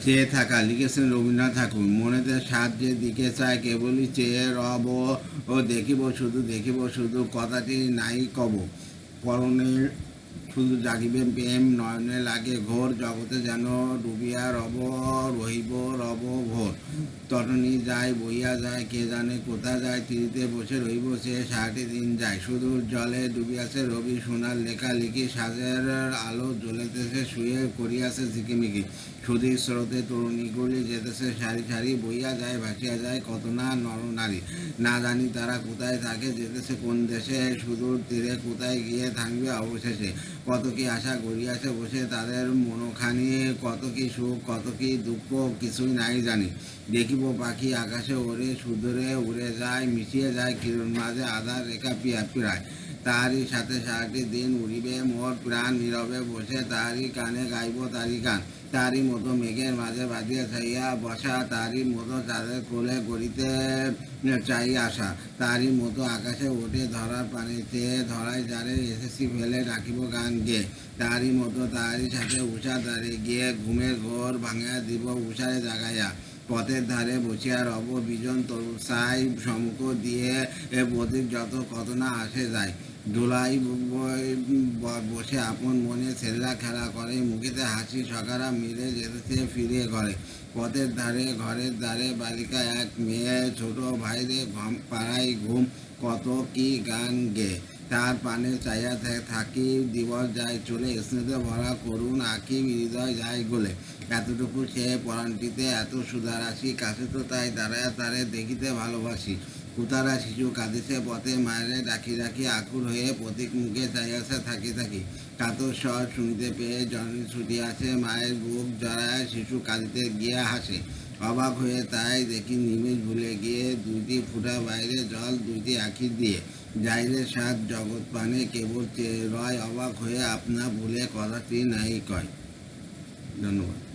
চেয়ে থাকা, লিখেছেন রবীন্দ্রনাথ ঠাকুর। মনেতে সাত যে দিকে চায়, কেবলই চেয়ে রব ও দেখিব শুধু, দেখিব শুধু, কথাটি নাই কব। পরনে শুধু জাগিবে প্রেম, নয়নে লাগে ঘোর, জগতে যেন ডুবিয়া রব, রহিব রব ভোর। তটনি যায় বইয়া যায়, কে জানে কোথা যায়, তীরিতে বসে রহিব সে, সারাটি দিন যায়। সুদূর জলে ডুবিয়াছে রবি, সোনার লেখালেখি, সাজের আলো জ্বলিতেছে, শুয়ে করিয়াছে ঝিকিমিকি। সুধীর স্রোতে তরুণীগুলি যেতেছে সারি সারি, বইয়া যায় ভাসিয়া যায় কত না নরনারী। না জানি তারা কোথায় থাকে, যেতেছে কোন দেশে, সুদূর তীরে কোথায় গিয়ে থাকবে অবশেষে। কত কি আশা করিয়াছে বসে তাদের মনোখানি, কত কি সুখ কত কি দুঃখ, কিছুই নাই জানি। দেখিব পাখি আকাশে ওড়ে, সুদূরে উড়ে যায়, মিশিয়ে যায় কিরণ মাঝে আধার রেখা প্রায়। তাহারই সাথে সারাটি দিন উড়িবে মোর প্রাণ, নীরবে বসে তাহারই কানে গাইব তারি গান। তারই মতো মেঘের মাঝে বাঁধিয়া চাইয়া বসা, তারই মতো চাঁদের কোলে গড়িতে চাই আসা, তারই মতো আকাশে ওঠে ধরার পানিতে, ধরায় যারে এসেছি ফেলে রাখিব গান গেয়ে। তারই মতো তারই সাথে উষা দ্বারে গিয়ে ঘুমের ঘোর ভাঙিয়া দিব উষারে জাগাইয়া। পথের ধারে বসিয়া রব বিজন তরুসাই, সম্মুখ দিয়ে প্রতীক যত কত না আসে যায়। ধুলাই বসে আপন মনে ছেলেরা খেলা করে, মুখেতে হাসি, সকারা মিলে যেতেছে ফিরে ঘরে। পথের ধারে ঘরের দ্বারে বালিকা এক মেয়ে, ছোট ভাইরে পাড়ায় ঘুম, কত কি গান গে। তার পানে চাইয়া থাকি, দিবস যায় চলে, স্নেহে ভরা করুণ আঁখি, হৃদয় যায় গলে। এতটুকু সে পরাণটিতে এত সুধারাশি, কাছে তো তাই দাঁড়ায় তারে দেখিতে ভালোবাসি। কুতারা শিশু কাঁদিছে পথে, মায়েরে ডাকি ডাকি আকুল হয়ে প্রতীক মুখে চাইয়াছে থাকি থাকি। কাতর স্বর শুনিতে পেয়ে জননী ছুটিয়াছে, মায়ের বুক জড়ায় শিশু কাঁদিতে গিয়া হাসে। অবাক হয়ে তাই দেখি নিমিষ ভুলে গিয়ে, দুইটি ফুটা বাইরে জল দুইটি আঁখি দিয়ে। যাইলে সাত জগৎ পানে, কেবল চেয়ে রয় অবাক হয়ে, আপনা ভুলে কথাটি নাই কয়। ধন্যবাদ।